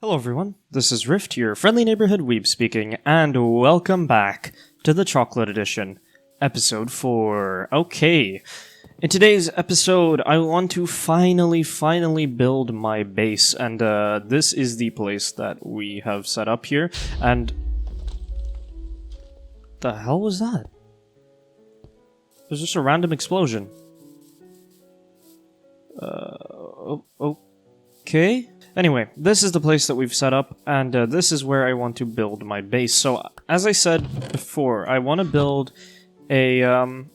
Hello everyone, this is Rift, your friendly neighborhood weeb speaking, and welcome back to the Chocolate Edition, episode 4. Okay, in today's episode, I want to finally build my base, and this is the place that we have set up here, and... the hell was that? It was just a random explosion. Okay. Anyway, this is the place that we've set up, and this is where I want to build my base. So, as I said before, I want to build a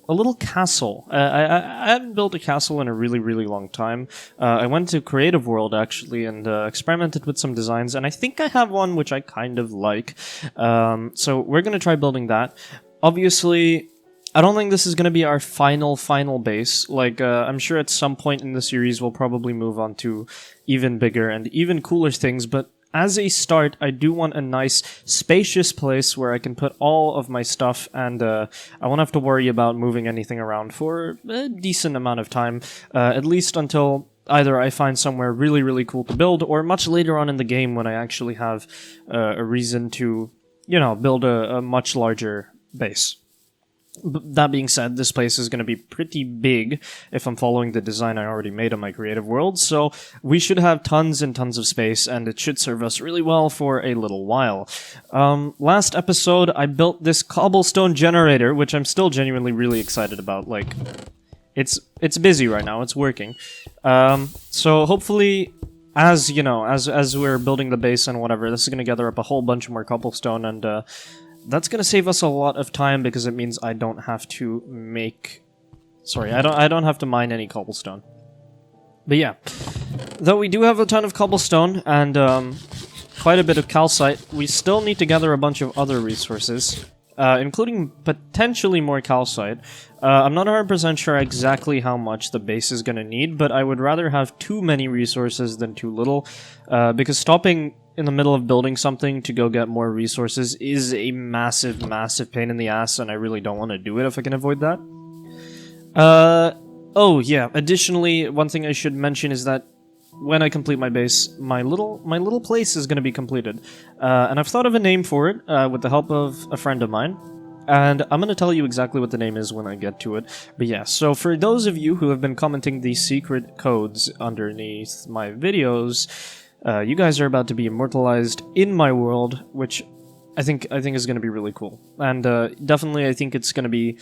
little castle. I hadn't built a castle in a really long time. I went to Creative World, actually, and experimented with some designs, and I think I have one which I kind of like. So, we're going to try building that. Obviously, I don't think this is going to be our final base. Like, I'm sure at some point in the series we'll probably move on to even bigger and even cooler things, but as a start, I do want a nice, spacious place where I can put all of my stuff, and I won't have to worry about moving anything around for a decent amount of time, at least until either I find somewhere really cool to build, or much later on in the game when I actually have a reason to, you know, build a much larger base. That being said, this place is going to be pretty big if I'm following the design I already made on my creative world, so we should have tons and tons of space, and it should serve us really well for a little while. Last episode, I built this cobblestone generator, which I'm still genuinely really excited about. Like, it's busy right now, it's working. So hopefully, as you know, as we're building the base and whatever, this is going to gather up a whole bunch more cobblestone, and that's going to save us a lot of time because it means I don't have to make... Sorry, I don't have to mine any cobblestone. But yeah, though we do have a ton of cobblestone and quite a bit of calcite, we still need to gather a bunch of other resources, including potentially more calcite. I'm not 100% sure exactly how much the base is going to need, but I would rather have too many resources than too little, because stopping in the middle of building something to go get more resources is a massive pain in the ass, and I really don't want to do it if I can avoid that. Oh yeah, additionally, one thing I should mention is that when I complete my base, my little place is going to be completed. And I've thought of a name for it, with the help of a friend of mine. And I'm going to tell you exactly what the name is when I get to it. But yeah, so for those of you who have been commenting the secret codes underneath my videos, you guys are about to be immortalized in my world, which I think is going to be really cool. And definitely I think it's going to be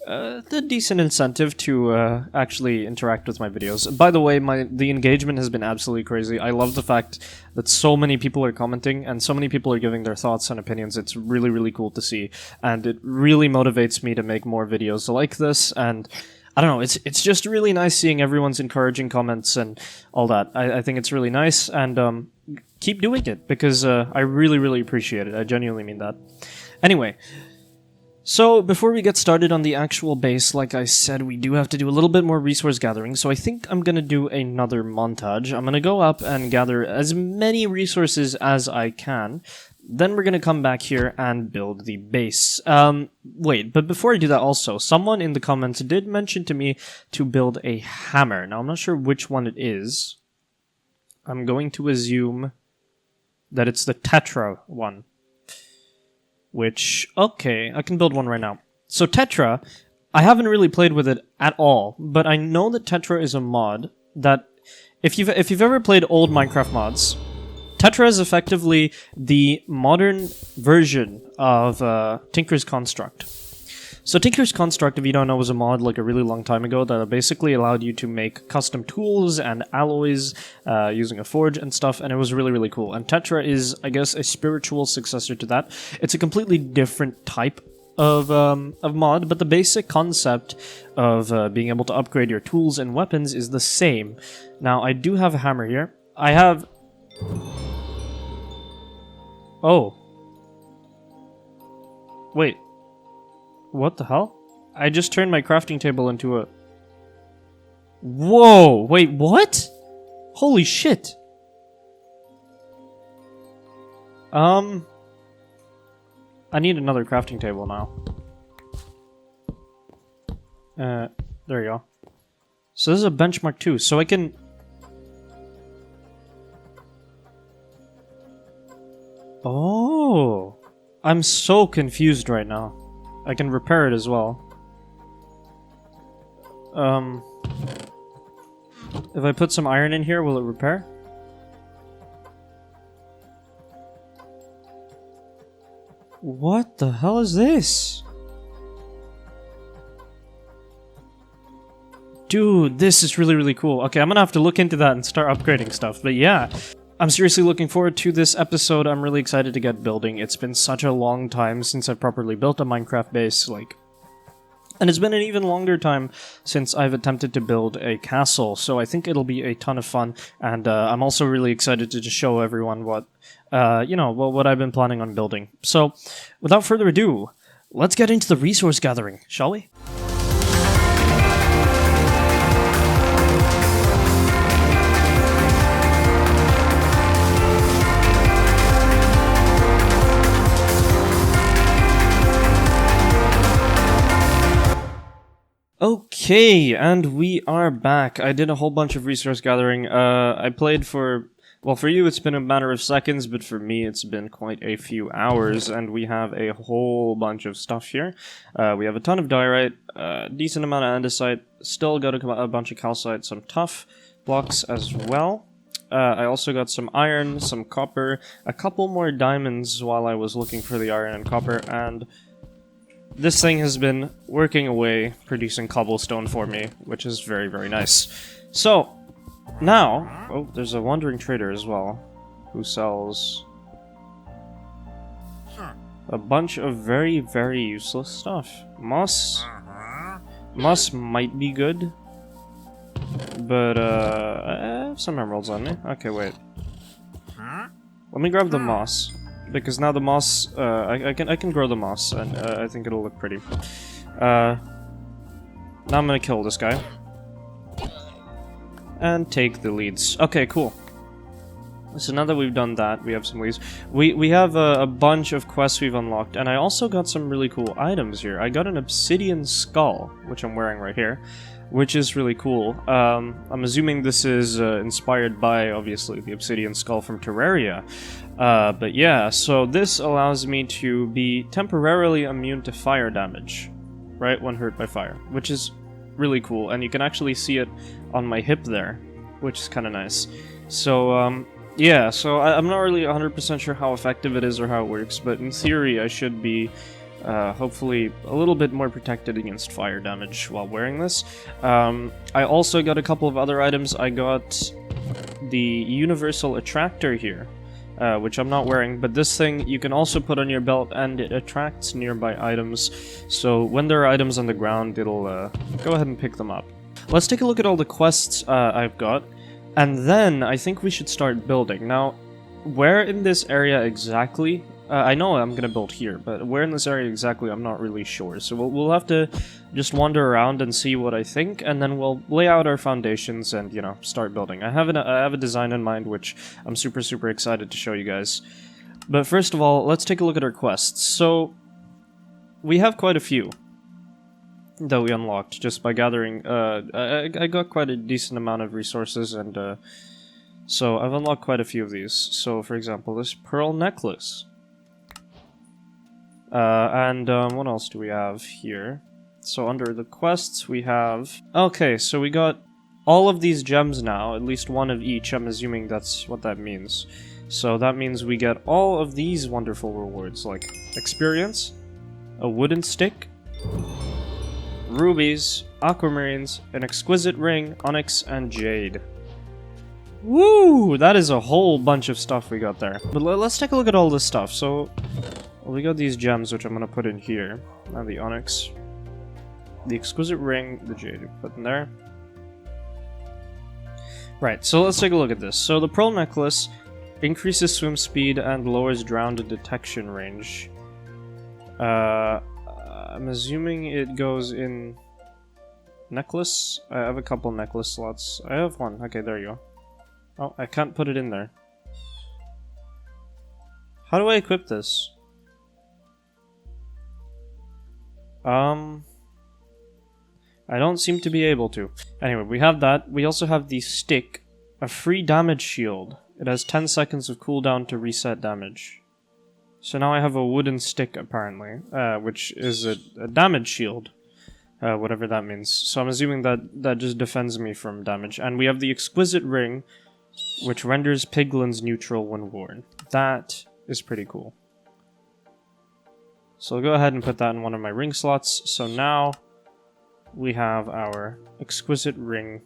a decent incentive to actually interact with my videos. By the way, the engagement has been absolutely crazy. I love the fact that so many people are commenting and so many people are giving their thoughts and opinions. It's really cool to see, and it really motivates me to make more videos like this. And I don't know, it's just really nice seeing everyone's encouraging comments and all that. I think it's really nice, and keep doing it, because I really appreciate it. I genuinely mean that. Anyway, so before we get started on the actual base, like I said, we do have to do a little bit more resource gathering, so I think I'm going to do another montage. I'm going to go up and gather as many resources as I can. Then we're going to come back here and build the base. Wait, but before I do that also, someone in the comments did mention to me to build a hammer. Now, I'm not sure which one it is. I'm going to assume that it's the Tetra one. Which, okay, I can build one right now. So Tetra, I haven't really played with it at all, but I know that Tetra is a mod that, if you've ever played old Minecraft mods, Tetra is effectively the modern version of Tinker's Construct. So Tinker's Construct, if you don't know, was a mod like a really long time ago that basically allowed you to make custom tools and alloys using a forge and stuff, and it was really cool. And Tetra is, I guess, a spiritual successor to that. It's a completely different type of mod, but the basic concept of being able to upgrade your tools and weapons is the same. Now, I do have a hammer here. I have... Oh. Wait. What the hell? I just turned my crafting table into a... Whoa! Wait, what? Holy shit! I need another crafting table now. There you go. So this is a benchmark too, so I can... I'm so confused right now. I can repair it as well. If I put some iron in here, will it repair? What the hell is this? Dude, this is really, really cool. Okay, I'm gonna have to look into that and start upgrading stuff. But yeah, I'm seriously looking forward to this episode. I'm really excited to get building. It's been such a long time since I've properly built a Minecraft base, like... And it's been an even longer time since I've attempted to build a castle, so I think it'll be a ton of fun. And I'm also really excited to just show everyone what, what I've been planning on building. So, without further ado, let's get into the resource gathering, shall we? Okay, and we are back. I did a whole bunch of resource gathering. I played for... Well, for you it's been a matter of seconds, but for me it's been quite a few hours, and we have a whole bunch of stuff here. We have a ton of diorite, a decent amount of andesite, still got a bunch of calcite, some tough blocks as well. I also got some iron, some copper, a couple more diamonds while I was looking for the iron and copper, and... This thing has been working away, producing cobblestone for me, which is very, very nice. So, now... Oh, there's a wandering trader as well, who sells a bunch of very, very useless stuff. Moss might be good, but I have some emeralds on me. Okay, wait. Let me grab the moss. Because now the moss, I can grow the moss, and I think it'll look pretty. Now I'm gonna kill this guy. And take the leads. Okay, cool. So now that we've done that, we have some leads. We have a bunch of quests we've unlocked, and I also got some really cool items here. I got an obsidian skull, which I'm wearing right here, which is really cool. I'm assuming this is inspired by, obviously, the obsidian skull from Terraria. But yeah, so this allows me to be temporarily immune to fire damage, right, when hurt by fire, which is really cool, and you can actually see it on my hip there, which is kind of nice. So, yeah, so I'm not really 100% sure how effective it is or how it works, but in theory I should be hopefully a little bit more protected against fire damage while wearing this. I also got a couple of other items. I got the universal attractor here, which I'm not wearing, but this thing you can also put on your belt and it attracts nearby items, so when there are items on the ground it'll go ahead and pick them up. Let's take a look at all the quests I've got, and then I think we should start building. Now, where in this area exactly? I know I'm gonna build here, but where in this area exactly I'm not really sure, so we'll have to just wander around and see what I think, and then we'll lay out our foundations and, you know, start building. I have a design in mind which I'm super, super excited to show you guys. But first of all, let's take a look at our quests. So, we have quite a few that we unlocked just by gathering. I got quite a decent amount of resources, and so I've unlocked quite a few of these. So, for example, this pearl necklace. What else do we have here? So under the quests we have... Okay, so we got all of these gems now, at least one of each. I'm assuming that's what that means. So that means we get all of these wonderful rewards, like experience, a wooden stick, rubies, aquamarines, an exquisite ring, onyx, and jade. Woo! That is a whole bunch of stuff we got there. But let's take a look at all this stuff. So... Well, we got these gems, which I'm going to put in here. Now the onyx. The exquisite ring, the jade, put in there. Right, so let's take a look at this. So the pearl necklace increases swim speed and lowers drowned detection range. I'm assuming it goes in necklace. I have a couple necklace slots. I have one. Okay, there you go. Oh, I can't put it in there. How do I equip this? I don't seem to be able to. Anyway, we have that. We also have the stick, a free damage shield. It has 10 seconds of cooldown to reset damage. So now I have a wooden stick, apparently, which is a damage shield, whatever that means. So I'm assuming that just defends me from damage. And we have the exquisite ring, which renders piglins neutral when worn. That is pretty cool. So I'll go ahead and put that in one of my ring slots. So now we have our exquisite ring.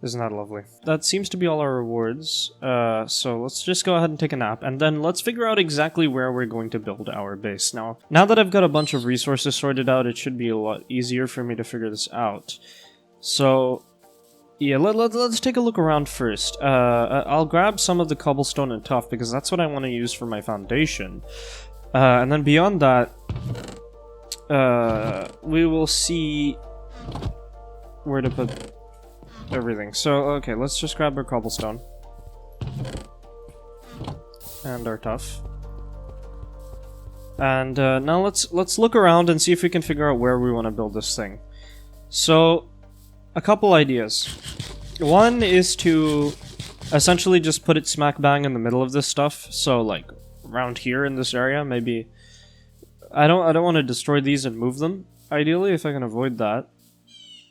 Isn't that lovely? That seems to be all our rewards. So let's just go ahead and take a nap, and then let's figure out exactly where we're going to build our base. Now that I've got a bunch of resources sorted out, it should be a lot easier for me to figure this out. So yeah, let's take a look around first. I'll grab some of the cobblestone and tuff, because that's what I want to use for my foundation. And then beyond that, we will see where to put everything. So, okay, let's just grab our cobblestone. And our tuff. And now let's look around and see if we can figure out where we want to build this thing. So, a couple ideas. One is to essentially just put it smack bang in the middle of this stuff. So, like, around here in this area, maybe. I don't want to destroy these and move them, ideally, if I can avoid that.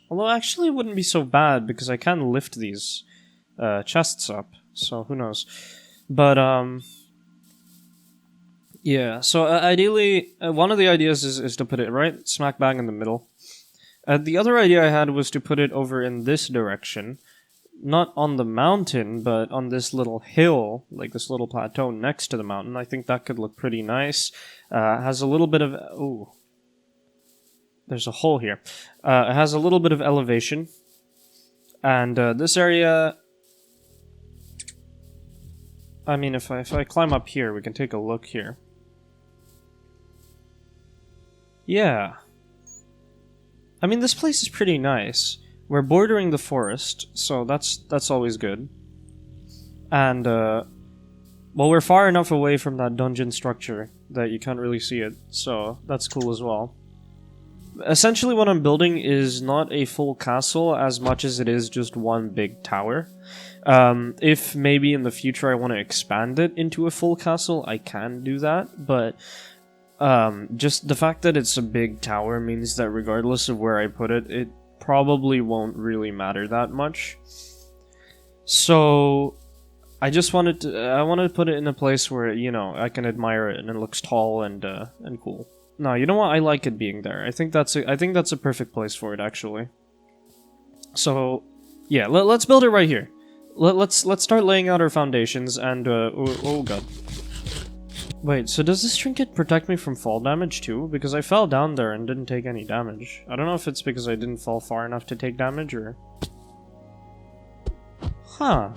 Although, actually, it wouldn't be so bad, because I can lift these chests up, so who knows. But, yeah, so ideally, one of the ideas is to put it right smack bang in the middle. The other idea I had was to put it over in this direction. Not on the mountain, but on this little hill, like this little plateau next to the mountain. I think that could look pretty nice. Has a little bit of... Ooh. There's a hole here. It has a little bit of elevation. And this area... I mean, if I climb up here, we can take a look here. Yeah. I mean, this place is pretty nice. We're bordering the forest, so that's always good. And, well, we're far enough away from that dungeon structure that you can't really see it, so that's cool as well. Essentially what I'm building is not a full castle as much as it is just one big tower. If maybe in the future I want to expand it into a full castle, I can do that, but just the fact that it's a big tower means that regardless of where I put it, it probably won't really matter that much. So I just wanted to put it in a place where, you know, I can admire it and it looks tall and cool. No, you know what? I like it being there. I think that's a perfect place for it, actually. So, yeah, let's build it right here. Let's start laying out our foundations and oh god. Wait, so does this trinket protect me from fall damage too? Because I fell down there and didn't take any damage. I don't know if it's because I didn't fall far enough to take damage or... Huh.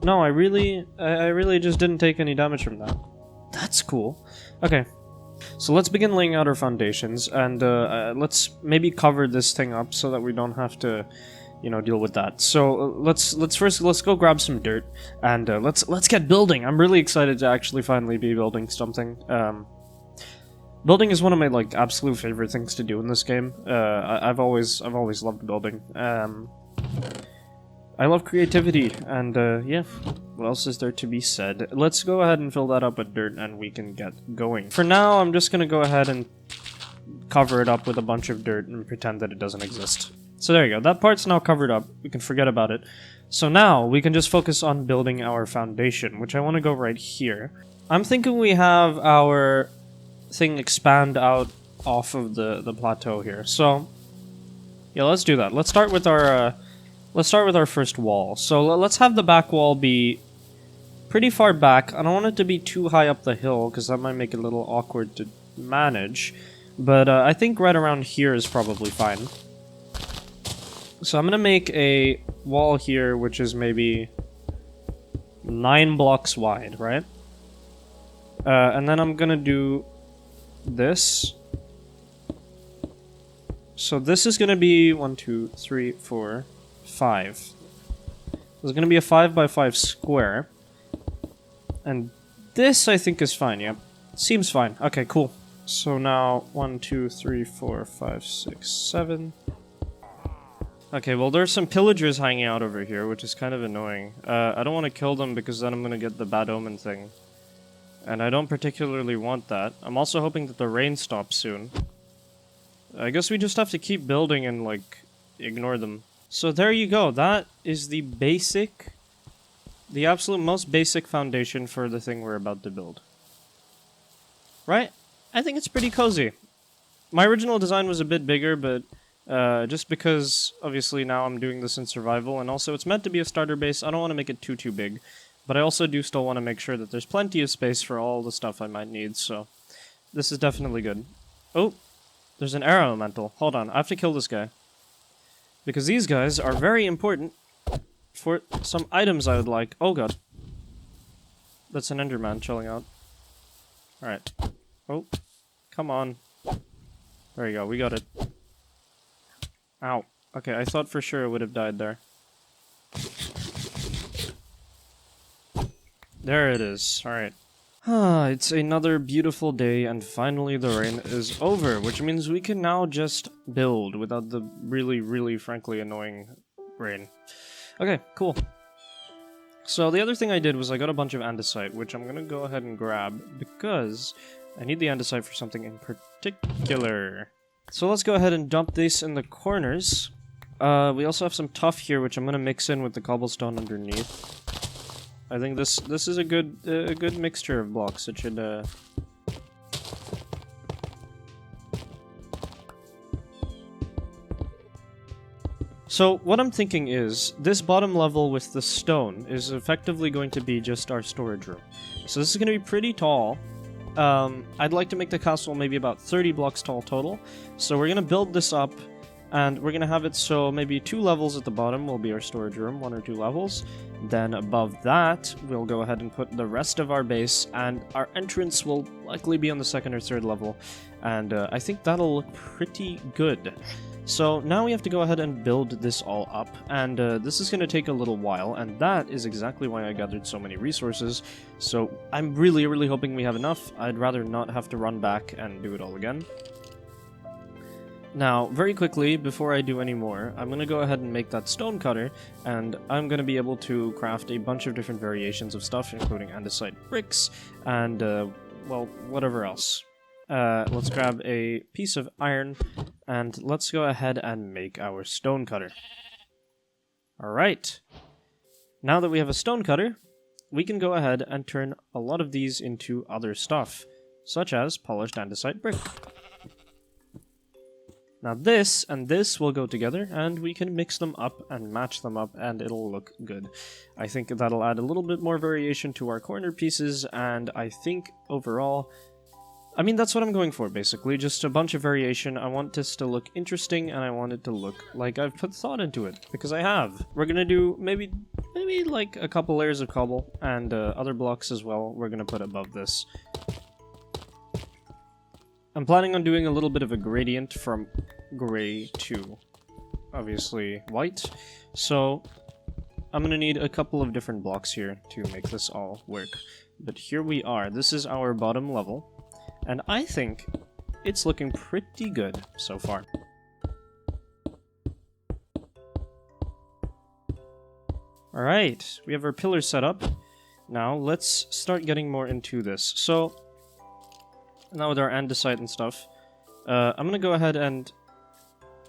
No, I really just didn't take any damage from that. That's cool. Okay, so let's begin laying out our foundations, and let's maybe cover this thing up so that we don't have to, you know, deal with that. So let's go grab some dirt, and let's get building. I'm really excited to actually finally be building something. Building is one of my like absolute favorite things to do in this game. I've always loved building. I love creativity, and yeah, what else is there to be said? Let's go ahead and fill that up with dirt, and we can get going. For now, I'm just gonna go ahead and cover it up with a bunch of dirt and pretend that it doesn't exist. So there you go, that part's now covered up, we can forget about it. So now, we can just focus on building our foundation, which I want to go right here. I'm thinking we have our thing expand out off of the plateau here, so yeah, let's do that. Let's start with our first wall. So let's have the back wall be pretty far back. I don't want it to be too high up the hill, because that might make it a little awkward to manage. But I think right around here is probably fine. So I'm going to make a wall here, which is maybe 9 blocks wide, right? And then I'm going to do this. So this is going to be 1, 2, 3, 4, 5. There's going to be a 5 by 5 square. And this, I think, is fine, yep. Seems fine. Okay, cool. So now, 1, 2, 3, 4, 5, 6, 7. Okay, well there's some pillagers hanging out over here, which is kind of annoying. I don't want to kill them because then I'm going to get the bad omen thing. And I don't particularly want that. I'm also hoping that the rain stops soon. I guess we just have to keep building and, like, ignore them. So there you go. That is the basic... the absolute most basic foundation for the thing we're about to build. Right? I think it's pretty cozy. My original design was a bit bigger, but... just because, obviously, now I'm doing this in survival, and also it's meant to be a starter base, I don't want to make it too big. But I also do still want to make sure that there's plenty of space for all the stuff I might need, so... this is definitely good. Oh! There's an air elemental. Hold on, I have to kill this guy. Because these guys are very important for some items I would like. Oh god. That's an enderman chilling out. Alright. Oh. Come on. There you go, we got it. Ow. Okay, I thought for sure it would have died there. There it is. Alright. It's another beautiful day, and finally the rain is over, which means we can now just build without the really, frankly annoying rain. Okay, cool. So the other thing I did was I got a bunch of andesite, which I'm gonna go ahead and grab, because I need the andesite for something in particular. So let's go ahead and dump this in the corners. We also have some tuff here, which I'm gonna mix in with the cobblestone underneath. I think this is a good mixture of blocks. It should So what I'm thinking is this bottom level with the stone is effectively going to be just our storage room. So this is going to be pretty tall. I'd like to make the castle maybe about 30 blocks tall total. So we're going to build this up, and we're going to have it so maybe 2 levels at the bottom will be our storage room, 1 or 2 levels. Then above that, we'll go ahead and put the rest of our base, and our entrance will likely be on the 2nd or 3rd level. And I think that'll look pretty good. So now we have to go ahead and build this all up, and this is going to take a little while, and that is exactly why I gathered so many resources. So I'm really hoping we have enough. I'd rather not have to run back and do it all again. Now, very quickly, before I do any more, I'm going to go ahead and make that stone cutter, and I'm going to be able to craft a bunch of different variations of stuff, including andesite bricks, and, well, whatever else. Let's grab a piece of iron, and let's go ahead and make our stone cutter. Alright. Now that we have a stone cutter, we can go ahead and turn a lot of these into other stuff, such as polished andesite brick. Now this and this will go together, and we can mix them up and match them up, and it'll look good. I think that'll add a little bit more variation to our corner pieces, and I think overall... I mean, that's what I'm going for, basically. Just a bunch of variation. I want this to look interesting, and I want it to look like I've put thought into it, because I have. We're gonna do maybe like a couple layers of cobble, and other blocks as well we're gonna put above this. I'm planning on doing a little bit of a gradient from gray to, obviously, white. So, I'm gonna need a couple of different blocks here to make this all work. But here we are. This is our bottom level. And I think it's looking pretty good so far. Alright, we have our pillars set up. Now let's start getting more into this. So, now with our andesite and stuff, I'm gonna go ahead and...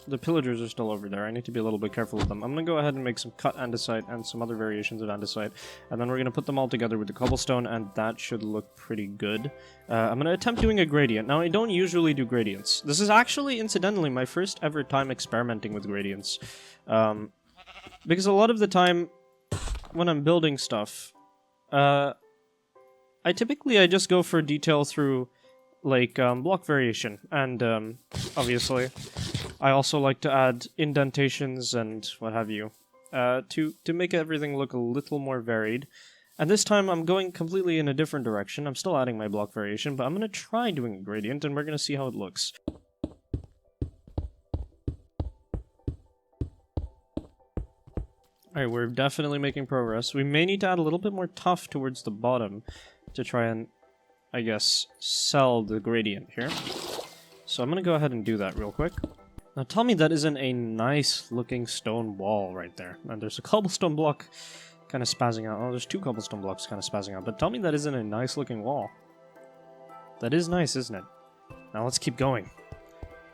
The pillagers are still over there. I need to be a little bit careful with them. I'm gonna go ahead and make some cut andesite and some other variations of andesite, and then we're gonna put them all together with the cobblestone, and that should look pretty good. I'm gonna attempt doing a gradient. Now, I don't usually do gradients. This is actually, incidentally, my first ever time experimenting with gradients. Because a lot of the time, when I'm building stuff, I just go for detail through, like, block variation, and, obviously... I also like to add indentations and what have you, to make everything look a little more varied. And this time I'm going completely in a different direction. I'm still adding my block variation, but I'm going to try doing a gradient, and we're going to see how it looks. Alright, we're definitely making progress. We may need to add a little bit more tuff towards the bottom to try and, I guess, sell the gradient here. So I'm going to go ahead and do that real quick. Now tell me that isn't a nice looking stone wall right there. And there's a cobblestone block kind of spazzing out. Oh, there's 2 cobblestone blocks kind of spazzing out. But tell me that isn't a nice looking wall. That is nice, isn't it? Now let's keep going.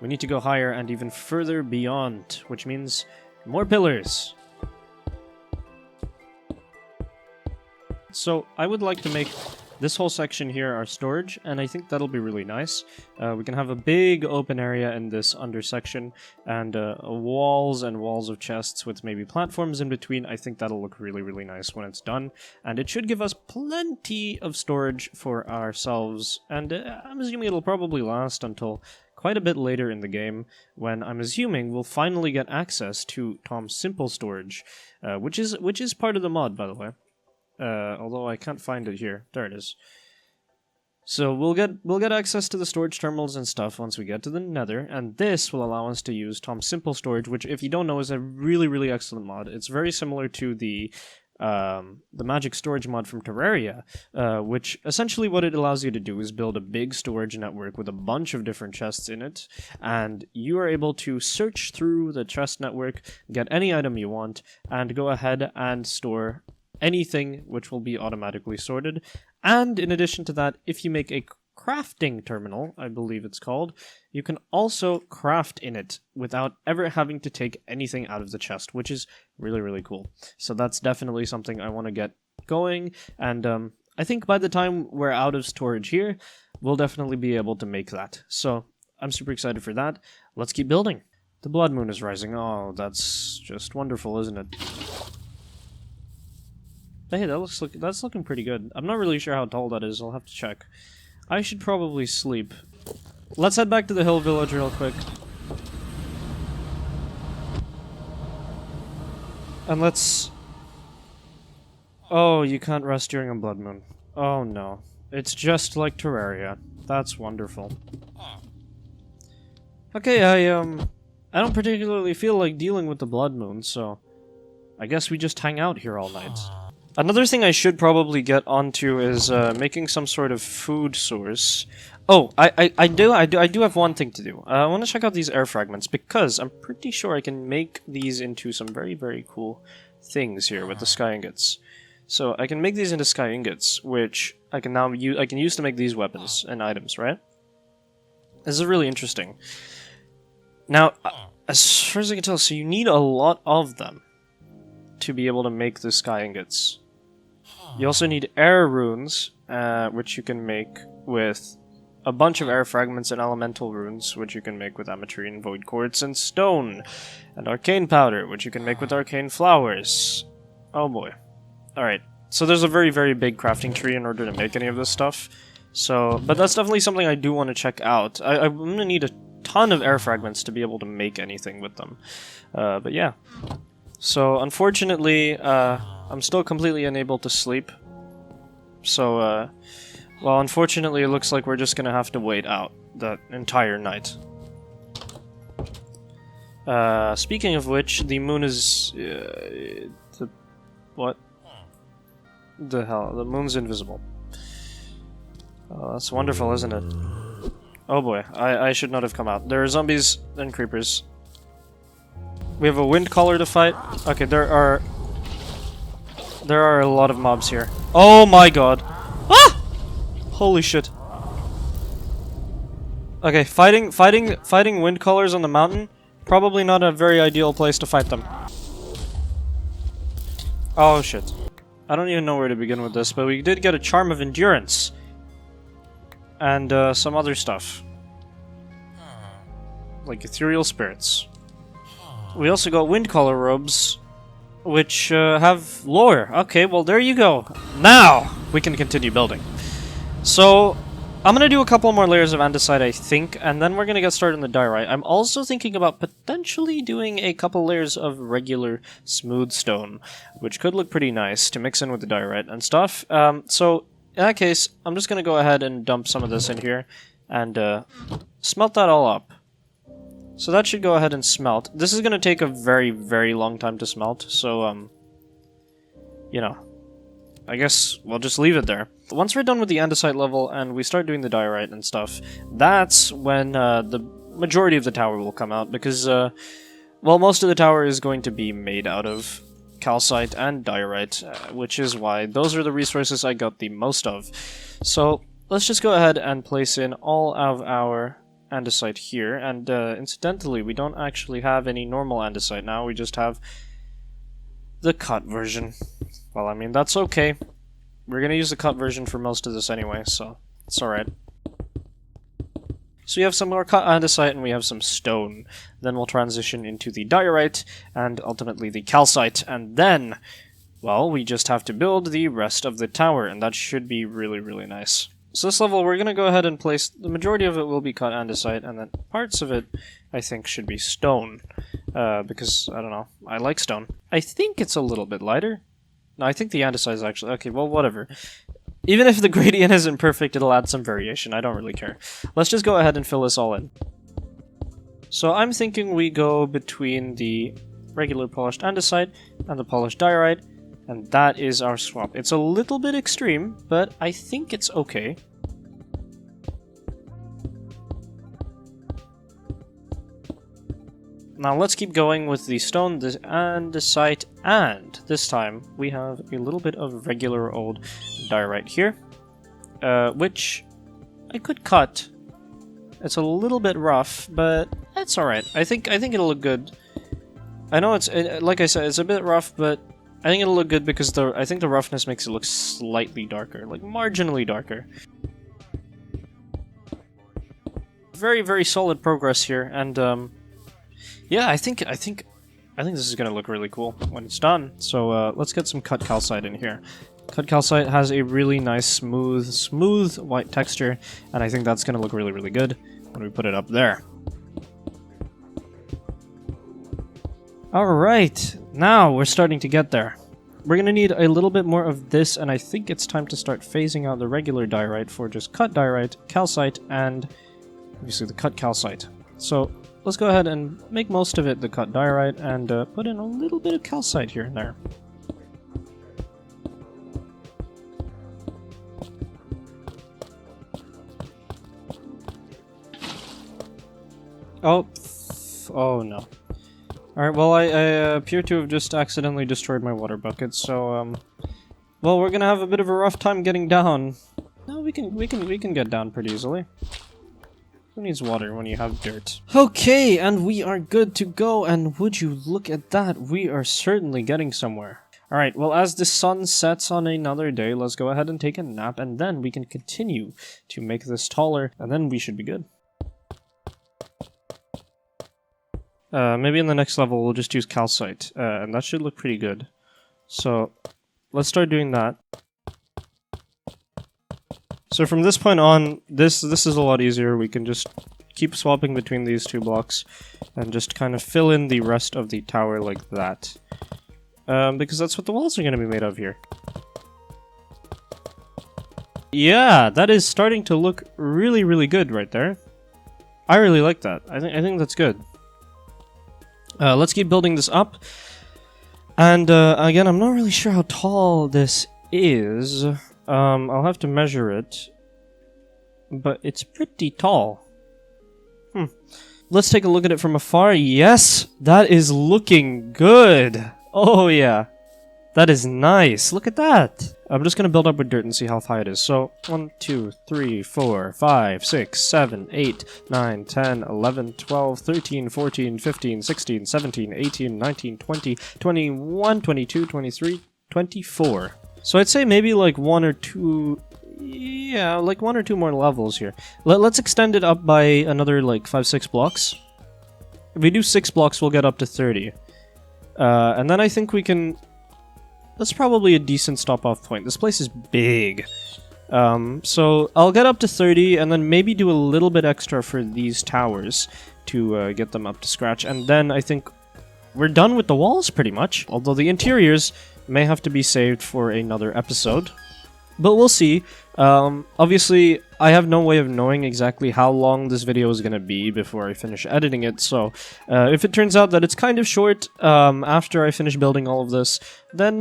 We need to go higher and even further beyond, which means more pillars. So I would like to make this whole section here our storage, and I think that'll be really nice. We can have a big open area in this under section, and walls and walls of chests with maybe platforms in between. I think that'll look really, really nice when it's done, and it should give us plenty of storage for ourselves, and I'm assuming it'll probably last until quite a bit later in the game, when I'm assuming we'll finally get access to Tom's simple storage, which is part of the mod, by the way. Although I can't find it here. There it is. So we'll get access to the storage terminals and stuff once we get to the Nether, and this will allow us to use Tom's simple storage, which, if you don't know, is a really, really excellent mod. It's very similar to the magic storage mod from Terraria, which essentially what it allows you to do is build a big storage network with a bunch of different chests in it, and you are able to search through the chest network, get any item you want, and go ahead and store anything, which will be automatically sorted. And in addition to that, if you make a crafting terminal, I believe it's called, you can also craft in it without ever having to take anything out of the chest, which is really, really cool. So that's definitely something I want to get going, and I think by the time we're out of storage here, we'll definitely be able to make that. So I'm super excited for that. Let's keep building. The blood moon is rising. Oh, that's just wonderful, isn't it? Hey, that's looking pretty good. I'm not really sure how tall that is. I'll have to check. I should probably sleep. Let's head back to the hill village real quick. And let's... Oh, you can't rest during a blood moon. Oh no. It's just like Terraria. That's wonderful. Okay, I don't particularly feel like dealing with the blood moon, so I guess we just hang out here all night. Another thing I should probably get onto is making some sort of food source. Oh, I do have one thing to do. I want to check out these air fragments, because I'm pretty sure I can make these into some very, very cool things here with the sky ingots. So I can make these into sky ingots, which I can now use to make these weapons and items, right? This is really interesting. Now, as far as I can tell, so you need a lot of them to be able to make the sky ingots. You also need air runes, which you can make with a bunch of air fragments, and elemental runes, which you can make with ametrine, void quartz, and stone. And arcane powder, which you can make with arcane flowers. Oh boy. Alright, so there's a very, very big crafting tree in order to make any of this stuff. So, but that's definitely something I do want to check out. I'm going to need a ton of air fragments to be able to make anything with them. But yeah. So, unfortunately, I'm still completely unable to sleep. So, well, unfortunately, it looks like we're just gonna have to wait out that entire night. Speaking of which, the moon is... what? The hell? The moon's invisible. Oh, that's wonderful, isn't it? Oh boy, I should not have come out. There are zombies and creepers. We have a wind caller to fight. Okay, there are a lot of mobs here. Oh my god! Ah! Holy shit! Okay, fighting wind callers on the mountain. Probably not a very ideal place to fight them. Oh shit! I don't even know where to begin with this, but we did get a charm of endurance and some other stuff, like ethereal spirits. We also got wind caller robes, which have lore. Okay, well there you go. Now we can continue building. So I'm gonna do a couple more layers of andesite, I think, and then we're gonna get started on the diorite. I'm also thinking about potentially doing a couple layers of regular smooth stone, which could look pretty nice to mix in with the diorite and stuff. So in that case, I'm just gonna go ahead and dump some of this in here and smelt that all up. So that should go ahead and smelt. This is going to take a very, very long time to smelt, so, you know, I guess we'll just leave it there. Once we're done with the andesite level and we start doing the diorite and stuff, that's when the majority of the tower will come out because, well, most of the tower is going to be made out of calcite and diorite, which is why those are the resources I got the most of. So let's just go ahead and place in all of our andesite here, and incidentally, we don't actually have any normal andesite now, we just have the cut version. Well, I mean, that's okay. We're gonna use the cut version for most of this anyway, so it's alright. So we have some more cut andesite and we have some stone. Then we'll transition into the diorite and ultimately the calcite, and then, well, we just have to build the rest of the tower, and that should be really, really nice. So this level, we're going to go ahead and place, the majority of it will be cut andesite, and then parts of it, I think, should be stone. Because, I don't know, I like stone. I think it's a little bit lighter. No, I think the andesite is actually, okay, well, whatever. Even if the gradient isn't perfect, it'll add some variation, I don't really care. Let's just go ahead and fill this all in. So I'm thinking we go between the regular polished andesite and the polished diorite, and that is our swap. It's a little bit extreme, but I think it's okay. Now let's keep going with the stone, the andesite, and this time we have a little bit of regular old diorite here, which I could cut. It's a little bit rough, but it's alright. I think it'll look good. I know it's, like I said, it's a bit rough, but I think it'll look good because I think the roughness makes it look slightly darker, like marginally darker. Very, very solid progress here, and yeah, I think this is gonna look really cool when it's done. So let's get some cut calcite in here. Cut calcite has a really nice smooth white texture, and I think that's gonna look really, really good when we put it up there. Alright, now we're starting to get there. We're gonna need a little bit more of this, and I think it's time to start phasing out the regular diorite for just cut diorite, calcite, and obviously the cut calcite. So let's go ahead and make most of it the cut diorite and put in a little bit of calcite here and there. Oh no. Alright, well I appear to have just accidentally destroyed my water bucket, so well, we're gonna have a bit of a rough time getting down. No, we can get down pretty easily. Who needs water when you have dirt? Okay, and we are good to go, and would you look at that, we are certainly getting somewhere. Alright, well, as the sun sets on another day, let's go ahead and take a nap, and then we can continue to make this taller, and then we should be good. Maybe in the next level we'll just use calcite, and that should look pretty good. So, let's start doing that. So from this point on, this is a lot easier. We can just keep swapping between these two blocks and just kind of fill in the rest of the tower like that. Because that's what the walls are going to be made of here. Yeah, that is starting to look really, really good right there. I really like that. I think that's good. Let's keep building this up. And again, I'm not really sure how tall this is. I'll have to measure it, but it's pretty tall. Let's take a look at it from afar. Yes, that is looking good. Oh yeah, that is nice. Look at that. I'm just gonna build up with dirt and see how high it is. So 1, 2, 3, 4, 5, 6, 7, 8, 9, 10, 11, 12, 13, 14, 15, 16, 17, 18, 19, 20, 21, 22, 23, 24. So I'd say maybe like 1 or 2, yeah, like 1 or 2 more levels here. Let's extend it up by another like 5, 6 blocks. If we do 6 blocks, we'll get up to 30. And then I think we can... That's probably a decent stop-off point. This place is big. So I'll get up to 30, and then maybe do a little bit extra for these towers to get them up to scratch. And then I think we're done with the walls, pretty much. Although the interiors may have to be saved for another episode. But we'll see. Obviously, I have no way of knowing exactly how long this video is going to be before I finish editing it, so if it turns out that it's kind of short after I finish building all of this, then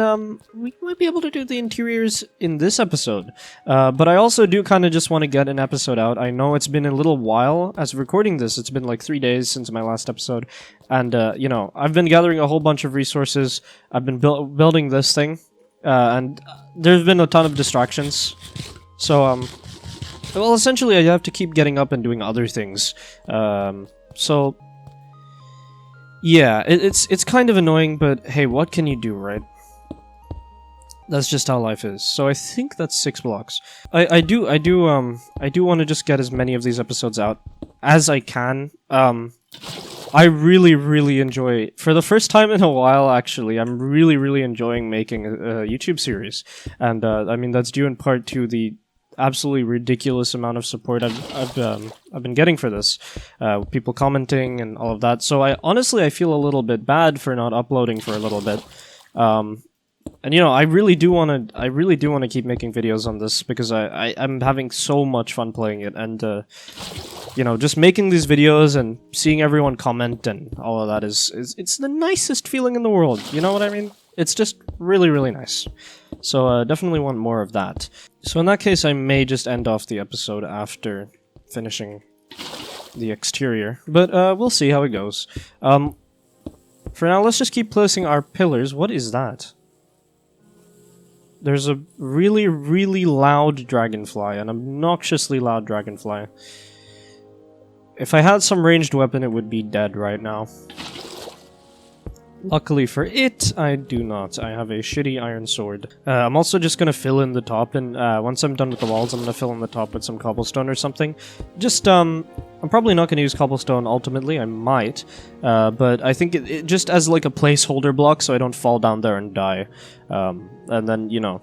we might be able to do the interiors in this episode. But I also do kind of just want to get an episode out. I know it's been a little while as of recording this. It's been like 3 days since my last episode, and you know, I've been gathering a whole bunch of resources. I've been building this thing. And there's been a ton of distractions, so well, essentially I have to keep getting up and doing other things, so yeah, it's kind of annoying, but hey, what can you do, right? That's just how life is. So I think that's 6 blocks. I do want to just get as many of these episodes out as I can. I really enjoy, for the first time in a while actually, I'm really enjoying making a YouTube series. And I mean, that's due in part to the absolutely ridiculous amount of support I've been getting for this. People commenting and all of that. So I feel a little bit bad for not uploading for a little bit. And you know, I really do want to keep making videos on this because I'm having so much fun playing it, and you know, just making these videos and seeing everyone comment and all of that is it's the nicest feeling in the world. You know what I mean? It's just really nice. So definitely want more of that. So in that case, I may just end off the episode after finishing the exterior, but we'll see how it goes. For now, let's just keep placing our pillars. What is that? There's a really loud dragonfly, an obnoxiously loud dragonfly. If I had some ranged weapon, it would be dead right now. Luckily for it, I do not. I have a shitty iron sword. I'm also just gonna fill in the top, and once I'm done with the walls, I'm gonna fill in the top with some cobblestone or something. Just, I'm probably not gonna use cobblestone ultimately, I might, but I think it just as like a placeholder block so I don't fall down there and die. And then, you know,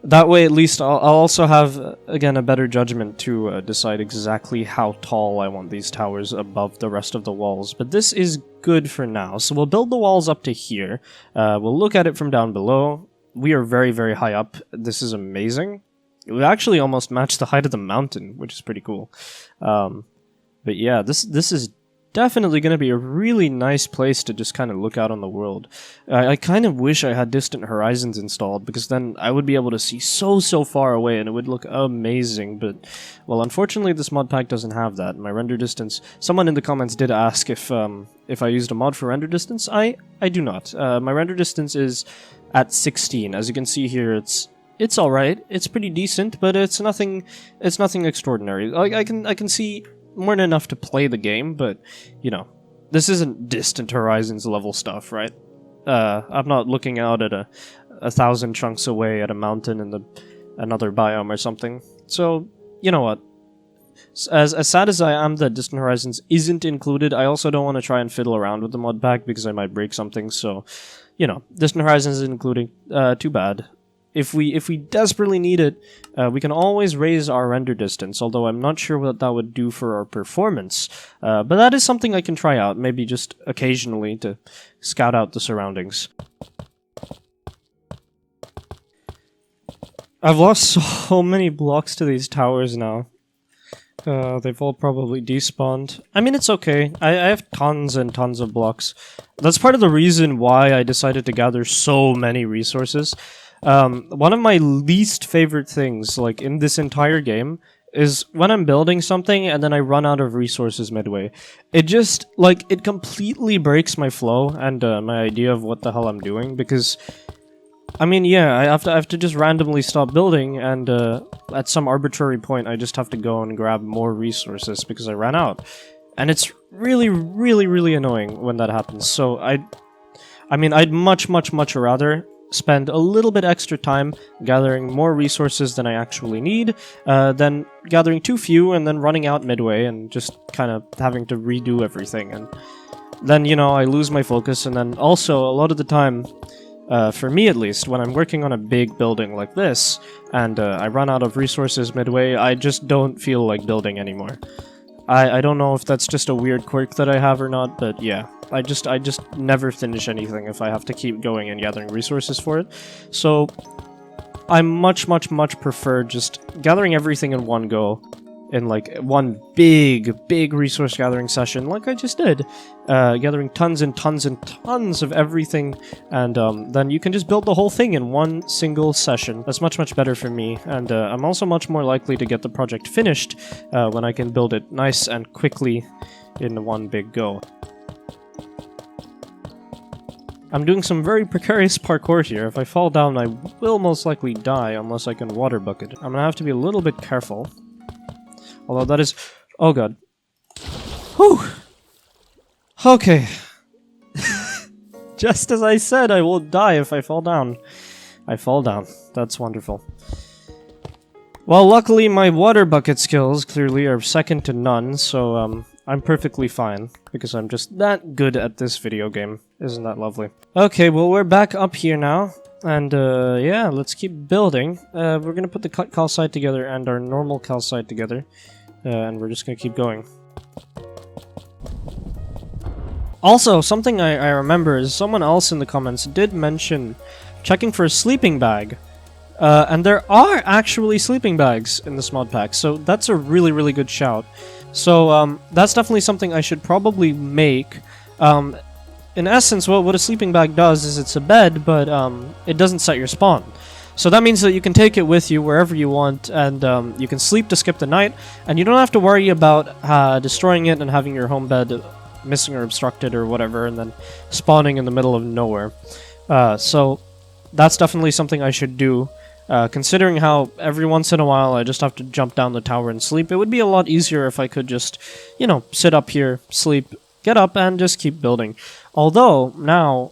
that way at least I'll also have, again, a better judgment to decide exactly how tall I want these towers above the rest of the walls. But this is good for now. So we'll build the walls up to here. We'll look at it from down below. We are very high up. This is amazing. We actually almost match the height of the mountain, which is pretty cool. But yeah, this is definitely going to be a really nice place to just kind of look out on the world. I kind of wish I had distant horizons installed, because then I would be able to see so far away and it would look amazing, but well, unfortunately this mod pack doesn't have that. My render distance, someone in the comments did ask if I used a mod for render distance. I do not. My render distance is at 16. As you can see here, it's alright. It's pretty decent, but it's nothing extraordinary. Like I can see more than enough to play the game, but, you know, this isn't Distant Horizons level stuff, right? I'm not looking out at a 1,000 chunks away at a mountain in another biome or something. So, you know what? As sad as I am that Distant Horizons isn't included, I also don't want to try and fiddle around with the mod pack because I might break something, so, you know, Distant Horizons is including. Too bad. If we desperately need it, we can always raise our render distance, although I'm not sure what that would do for our performance. But that is something I can try out, maybe just occasionally to scout out the surroundings. I've lost so many blocks to these towers now. They've all probably despawned. I mean, it's okay. I have tons and tons of blocks. That's part of the reason why I decided to gather so many resources. One of my least favorite things, like, in this entire game is when I'm building something and then I run out of resources midway. It just, like, it completely breaks my flow and my idea of what the hell I'm doing, because, I mean, yeah, I have to just randomly stop building, and at some arbitrary point I just have to go and grab more resources because I ran out. And it's really annoying when that happens. So I mean, I'd much rather spend a little bit extra time gathering more resources than I actually need, than gathering too few and then running out midway and just kind of having to redo everything. And then, you know, I lose my focus, and then also a lot of the time, for me at least, when I'm working on a big building like this, and I run out of resources midway, I just don't feel like building anymore. I don't know if that's just a weird quirk that I have or not, but yeah. I just never finish anything if I have to keep going and gathering resources for it. So, I much prefer just gathering everything in one go, in like one big resource gathering session, like I just did. Gathering tons and tons of everything, and then you can just build the whole thing in one single session. That's much better for me, and I'm also much more likely to get the project finished when I can build it nice and quickly in one big go. I'm doing some very precarious parkour here. If I fall down, I will most likely die unless I can water bucket. I'm gonna have to be a little bit careful. Although that is... oh god. Whew! Okay. Just as I said, I will die if I fall down. I fall down. That's wonderful. Well, luckily my water bucket skills clearly are second to none, so I'm perfectly fine, because I'm just that good at this video game. Isn't that lovely? Okay, well we're back up here now, and yeah, let's keep building. We're gonna put the cut calcite together and our normal calcite together, and we're just gonna keep going. Also, something I remember is someone else in the comments did mention checking for a sleeping bag. And there are actually sleeping bags in this mod pack, so that's a really good shout. So that's definitely something I should probably make. In essence, what a sleeping bag does is it's a bed, but it doesn't set your spawn. So that means that you can take it with you wherever you want, and you can sleep to skip the night, and you don't have to worry about destroying it and having your home bed missing or obstructed or whatever, and then spawning in the middle of nowhere. So that's definitely something I should do. Considering how every once in a while I just have to jump down the tower and sleep, it would be a lot easier if I could just, you know, sit up here, sleep, get up, and just keep building. Although, now,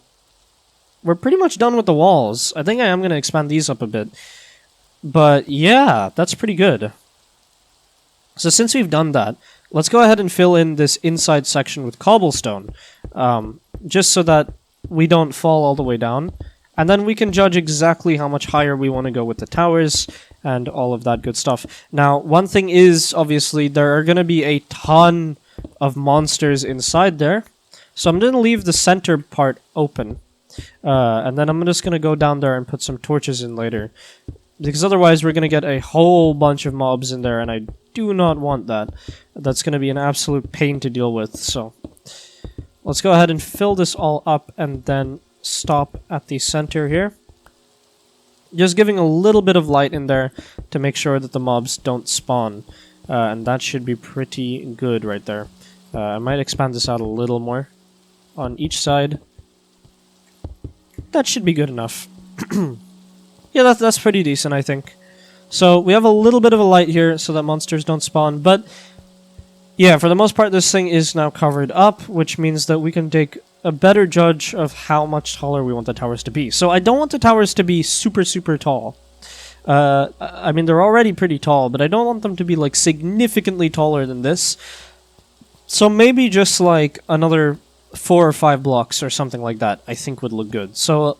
we're pretty much done with the walls. I think I am going to expand these up a bit. But yeah, that's pretty good. So since we've done that, let's go ahead and fill in this inside section with cobblestone. Just so that we don't fall all the way down. And then we can judge exactly how much higher we want to go with the towers and all of that good stuff. Now, one thing is, obviously, there are going to be a ton of monsters inside there. So I'm going to leave the center part open. And then I'm just going to go down there and put some torches in later. Because otherwise we're going to get a whole bunch of mobs in there, and I do not want that. That's going to be an absolute pain to deal with, so... let's go ahead and fill this all up, and then stop at the center here. Just giving a little bit of light in there to make sure that the mobs don't spawn. And that should be pretty good right there. I might expand this out a little more on each side. That should be good enough. Yeah, that's pretty decent, I think. So we have a little bit of a light here so that monsters don't spawn, but yeah, for the most part this thing is now covered up, which means that we can take a better judge of how much taller we want the towers to be. So I don't want the towers to be super tall. I mean, they're already pretty tall, but I don't want them to be, like, significantly taller than this. So maybe just, like, another 4 or 5 blocks or something like that, I think would look good. So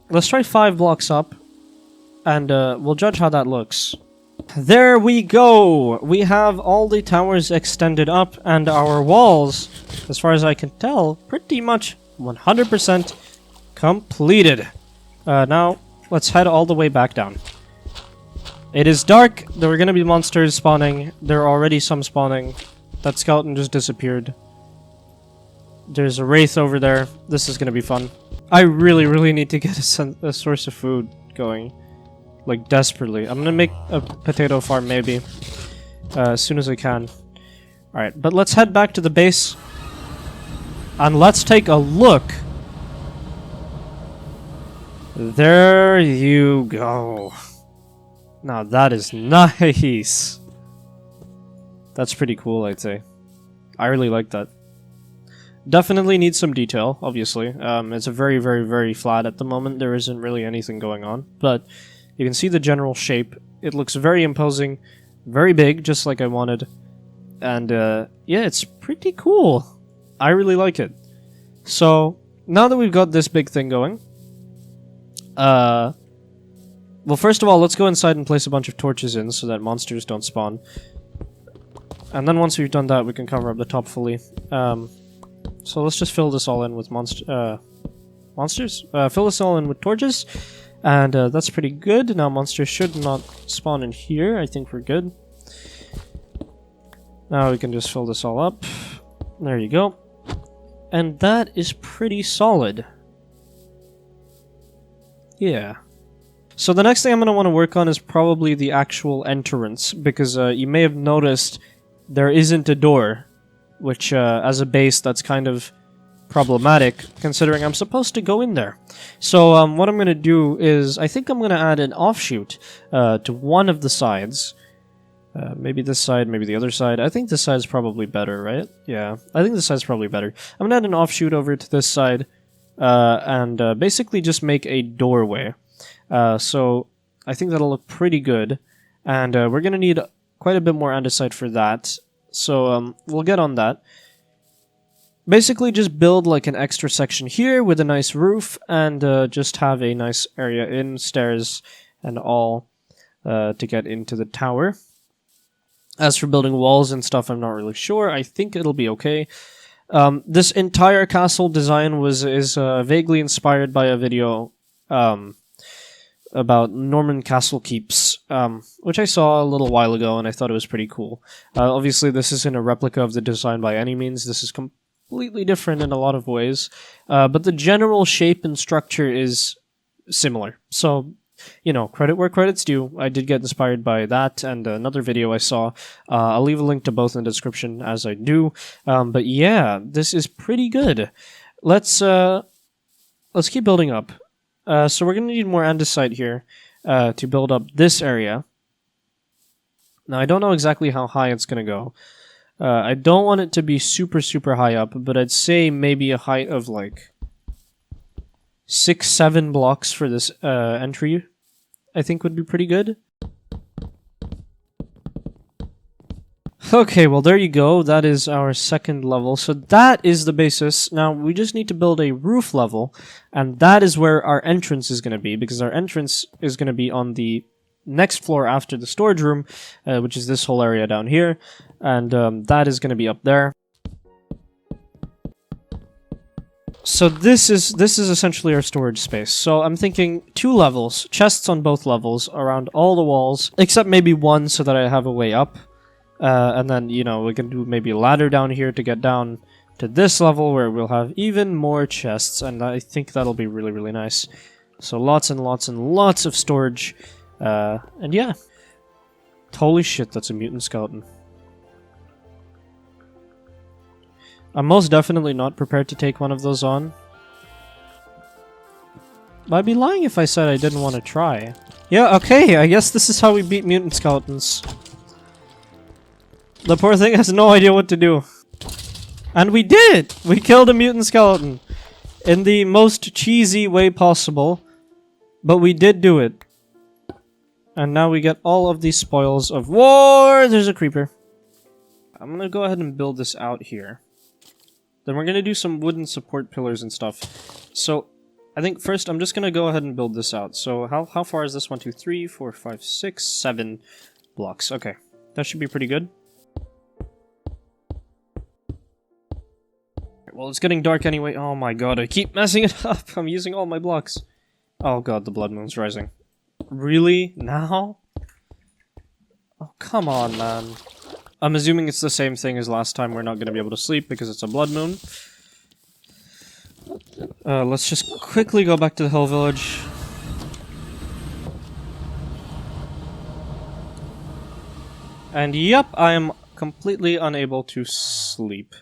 let's try 5 blocks up, and we'll judge how that looks. There we go! We have all the towers extended up, and our walls, as far as I can tell, pretty much 100% completed. Now, let's head all the way back down. It is dark, there are going to be monsters spawning, there are already some spawning. That skeleton just disappeared. There's a wraith over there, this is going to be fun. I really need to get a source of food going. Like, desperately. I'm gonna make a potato farm, maybe. As soon as I can. Alright, but let's head back to the base. And let's take a look. There you go. Now that is nice. That's pretty cool, I'd say. I really like that. Definitely needs some detail, obviously. It's a very flat at the moment. There isn't really anything going on. But you can see the general shape. It looks very imposing, very big, just like I wanted. And yeah, it's pretty cool. I really like it. So, now that we've got this big thing going, well, first of all, let's go inside and place a bunch of torches in so that monsters don't spawn. And then once we've done that, we can cover up the top fully. So let's just fill this all in with monsters. Fill this all in with torches, and that's pretty good. Now monsters should not spawn in here. I think we're good. Now we can just fill this all up. There you go. And that is pretty solid. Yeah. So the next thing I'm going to want to work on is probably the actual entrance, because you may have noticed there isn't a door, which as a base that's kind of problematic, considering I'm supposed to go in there. So what I'm going to do is, I think I'm going to add an offshoot to one of the sides. Maybe this side, maybe the other side. I think this side's probably better, right? Yeah, I think this side's probably better. I'm going to add an offshoot over to this side, and basically just make a doorway. So I think that'll look pretty good, and we're going to need quite a bit more andesite for that, so we'll get on that. Basically just build like an extra section here with a nice roof, and just have a nice area in, stairs and all, to get into the tower. As for building walls and stuff, I'm not really sure. I think it'll be okay. This entire castle design is vaguely inspired by a video about Norman castle keeps, which I saw a little while ago, and I thought it was pretty cool. Obviously, this isn't a replica of the design by any means. This is completely different in a lot of ways, but the general shape and structure is similar. So, you know, credit where credit's due. I did get inspired by that and another video I saw. I'll leave a link to both in the description as I do. But yeah, this is pretty good. Let's keep building up. So we're going to need more andesite here to build up this area. Now, I don't know exactly how high it's going to go. I don't want it to be super, super high up, but I'd say maybe a height of like 6-7 blocks for this entry, I think would be pretty good. Okay, well there you go. That is our second level. So that is the basis. Now we just need to build a roof level, and that is where our entrance is going to be, because our entrance is going to be on the next floor after the storage room, which is this whole area down here, and that is going to be up there. So this is essentially our storage space. So I'm thinking 2 levels, chests on both levels, around all the walls, except maybe one so that I have a way up. And then, you know, we can do maybe a ladder down here to get down to this level where we'll have even more chests, and I think that'll be really, really nice. So lots and lots and lots of storage, and yeah. Holy shit, that's a mutant skeleton. I'm most definitely not prepared to take one of those on. But I'd be lying if I said I didn't want to try. Yeah, okay, I guess this is how we beat mutant skeletons. The poor thing has no idea what to do. And we did it! We killed a mutant skeleton. In the most cheesy way possible. But we did do it. And now we get all of these spoils of war! There's a creeper. I'm gonna go ahead and build this out here. Then we're gonna do some wooden support pillars and stuff. So, I think first I'm just gonna go ahead and build this out. So, how far is this? 1, 2, 3, 4, 5, 6, 7 blocks. Okay. That should be pretty good. Well, it's getting dark anyway. Oh my god, I keep messing it up. I'm using all my blocks. Oh god, the blood moon's rising. Really? Now? Oh, come on, man. I'm assuming it's the same thing as last time. We're not going to be able to sleep because it's a blood moon. Let's just quickly go back to the hill village. And yep, I am completely unable to sleep.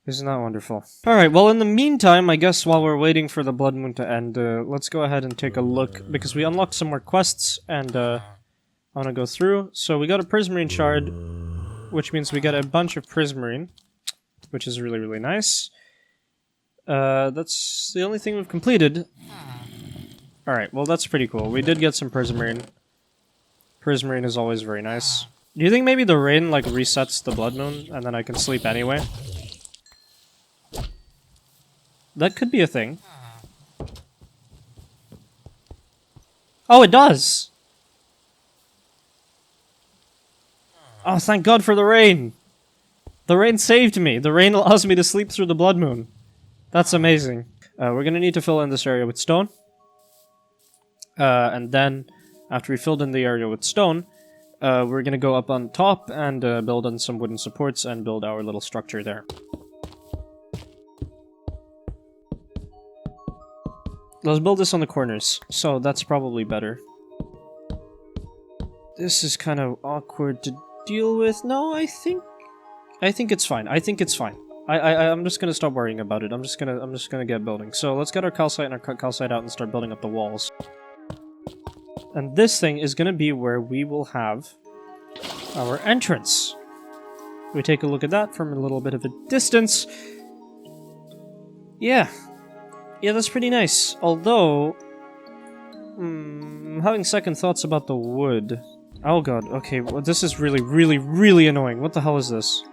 Isn't that wonderful? Alright, well in the meantime, I guess while we're waiting for the blood moon to end, let's go ahead and take a look, because we unlocked some more quests, and I want to go through. So we got a prismarine shard, which means we get a bunch of prismarine, which is really, really nice. That's the only thing we've completed. Alright, well that's pretty cool. We did get some prismarine. Prismarine is always very nice. Do you think maybe the rain, like, resets the blood moon, and then I can sleep anyway? That could be a thing. Oh, it does! Oh, thank God for the rain! The rain saved me! The rain allows me to sleep through the blood moon. That's amazing. We're gonna need to fill in this area with stone. And then, after we filled in the area with stone, we're gonna go up on top and build on some wooden supports and build our little structure there. Let's build this on the corners, so that's probably better. This is kind of awkward to deal with. No, I think it's fine. I think it's fine. I'm just gonna stop worrying about it. I'm just gonna get building. So let's get our calcite and our calcite out and start building up the walls. And this thing is gonna be where we will have our entrance. We take a look at that from a little bit of a distance. Yeah, that's pretty nice. Although, I'm having second thoughts about the wood. Oh god, okay, well, this is really, really, really annoying. What the hell is this?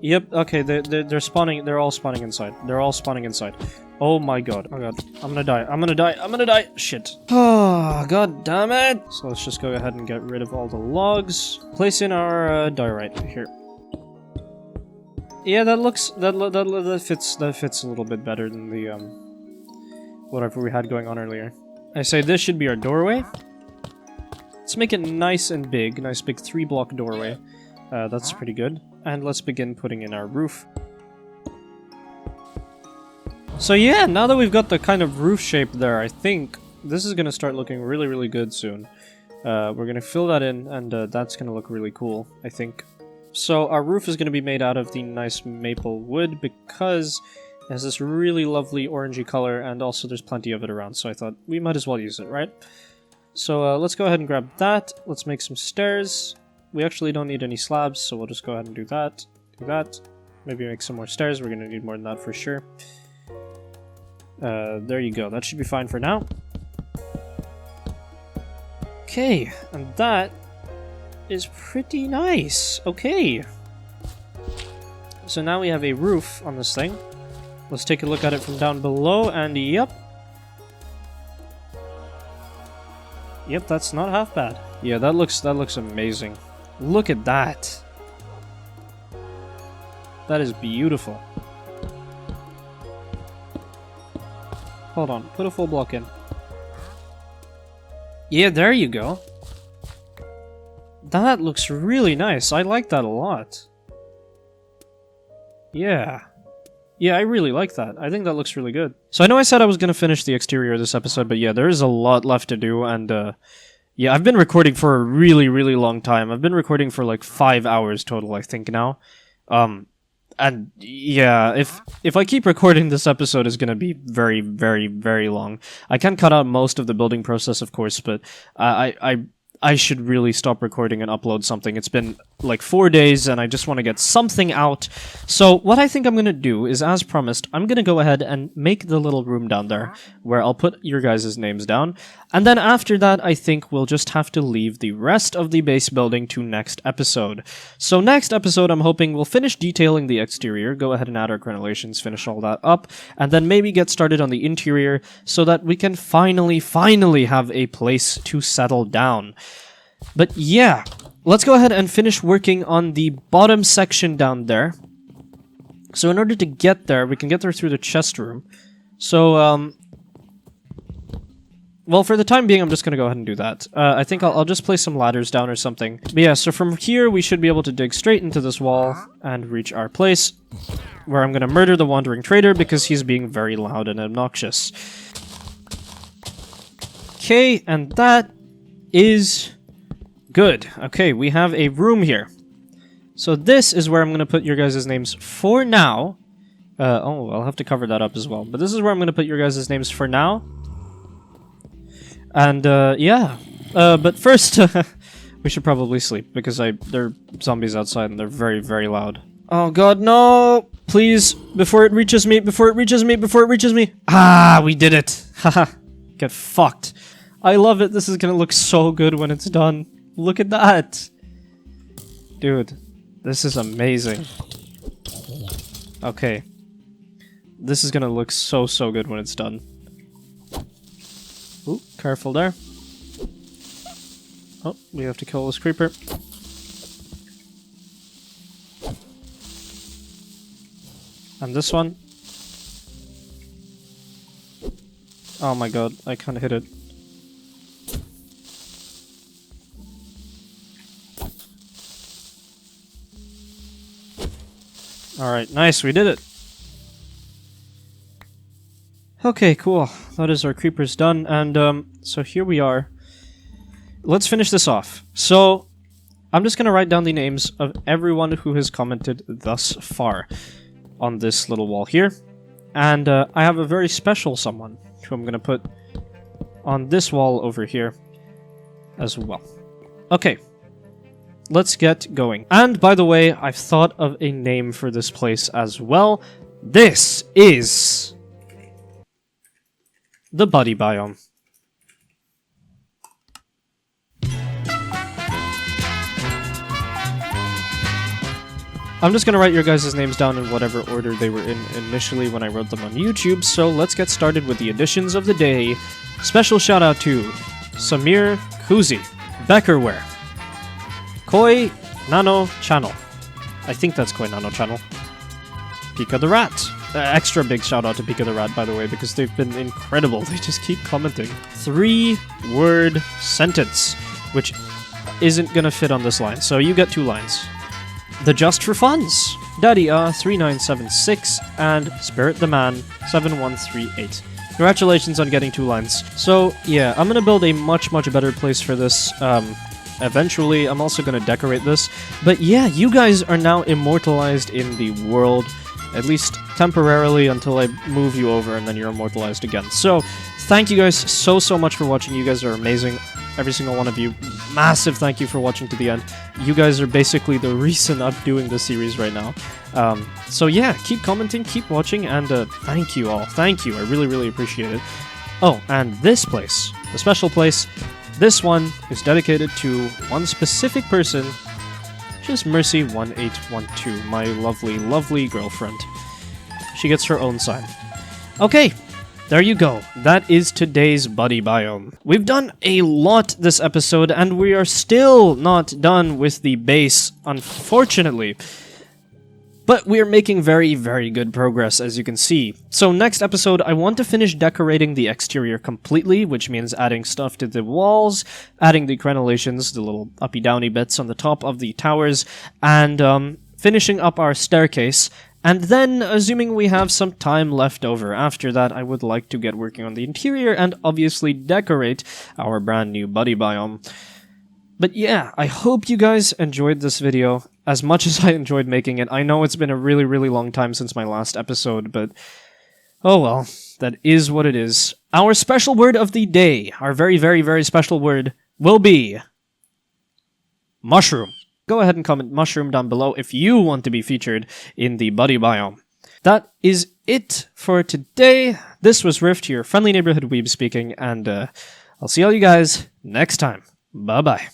Yep, okay, they're spawning, they're all spawning inside. They're all spawning inside. Oh my god, oh god. I'm gonna die, I'm gonna die! Shit. Oh, god damn it! So let's just go ahead and get rid of all the logs. Place in our diorite here. Yeah, that fits a little bit better than the, whatever we had going on earlier. I say this should be our doorway. Let's make it nice and big. Nice big 3-block doorway. That's pretty good. And let's begin putting in our roof. So yeah, now that we've got the kind of roof shape there, I think this is gonna start looking really, really good soon. We're gonna fill that in, and that's gonna look really cool, I think. So our roof is gonna be made out of the nice maple wood because it has this really lovely orangey color, and also there's plenty of it around, so I thought we might as well use it, right? So let's go ahead and grab that. Let's make some stairs. We actually don't need any slabs, so we'll just go ahead and do that. Do that. Maybe make some more stairs. We're going to need more than that for sure. There you go. That should be fine for now. Okay, and that is pretty nice. Okay. So now we have a roof on this thing. Let's take a look at it from down below, and yep. Yep, that's not half bad. Yeah, that looks amazing. Look at that. That is beautiful. Hold on, put a full block in. Yeah, there you go. That looks really nice. I like that a lot. Yeah. Yeah, I really like that. I think that looks really good. So I know I said I was going to finish the exterior of this episode, but yeah, there is a lot left to do, and yeah, I've been recording for a really, really long time. I've been recording for like 5 hours total, I think now. And yeah, if I keep recording, this episode is going to be very, very, very long. I can cut out most of the building process, of course, but I should really stop recording and upload something. It's been like 4 days and I just want to get something out. So what I think I'm going to do is, as promised, I'm going to go ahead and make the little room down there where I'll put your guys' names down. And then after that, I think we'll just have to leave the rest of the base building to next episode. So next episode, I'm hoping we'll finish detailing the exterior, go ahead and add our crenellations, finish all that up, and then maybe get started on the interior so that we can finally have a place to settle down. But yeah, let's go ahead and finish working on the bottom section down there. So in order to get there, we can get there through the chest room. So, well, for the time being, I'm just going to go ahead and do that. I think I'll just place some ladders down or something. But yeah, so from here, we should be able to dig straight into this wall and reach our place, where I'm going to murder the wandering trader because he's being very loud and obnoxious. Okay, and that is good. Okay, we have a room here. So this is where I'm going to put your guys' names for now. Oh, I'll have to cover that up as well. But this is where I'm going to put your guys' names for now. And, yeah. But first, we should probably sleep, because there are zombies outside and they're very, very loud. Oh god, no! Please, before it reaches me, before it reaches me, before it reaches me! Ah, we did it! Haha, get fucked. I love it, this is gonna look so good when it's done. Look at that! Dude, this is amazing. Okay. This is gonna look so good when it's done. Ooh, careful there. Oh, we have to kill this creeper. And this one. Oh my god, I can't hit it. Alright, nice, we did it. Okay, cool. That is our creepers done, and so here we are. Let's finish this off. So, I'm just gonna write down the names of everyone who has commented thus far on this little wall here. And I have a very special someone who I'm gonna put on this wall over here as well. Okay. Let's get going. And by the way, I've thought of a name for this place as well. This is the Buddy Biome. I'm just gonna write your guys' names down in whatever order they were in initially when I wrote them on YouTube, so let's get started with the additions of the day. Special shout out to Samir Kuzi, Beckerware, Koi Nano Channel. I think that's Koi Nano Channel. Pika the Rat. Extra big shout out to Pika the Rat, by the way, because they've been incredible. They just keep commenting. 3-word sentence, which isn't gonna fit on this line, so you get 2 lines. The Just for Funds, Daddy 3976, and Spirit the Man 7138. Congratulations on getting 2 lines. So yeah, I'm gonna build a much better place for this. Eventually, I'm also gonna decorate this. But yeah, you guys are now immortalized in the world, at least temporarily until I move you over and then you're immortalized again. So thank you guys so much for watching. You guys are amazing. Every single one of you. Massive thank you for watching to the end. You guys are basically the reason I'm doing this series right now. So yeah, keep commenting, keep watching, and thank you all. Thank you. I really appreciate it. Oh, and this place, the special place, this one is dedicated to one specific person, which is Mercy1812, my lovely girlfriend. She gets her own sign. Okay. There you go. That is today's Buddy Biome. We've done a lot this episode, and we are still not done with the base, unfortunately. But we're making very good progress, as you can see. So next episode, I want to finish decorating the exterior completely, which means adding stuff to the walls, adding the crenellations, the little uppy-downy bits on the top of the towers, and finishing up our staircase. And then, assuming we have some time left over after that, I would like to get working on the interior and obviously decorate our brand new Buddy Biome. But yeah, I hope you guys enjoyed this video as much as I enjoyed making it. I know it's been a really long time since my last episode, but oh well, that is what it is. Our special word of the day, our very special word, will be mushroom. Go ahead and comment mushroom down below if you want to be featured in the Buddy Biome. That is it for today. This was Rift, your friendly neighborhood weeb speaking, and I'll see all you guys next time. Bye-bye.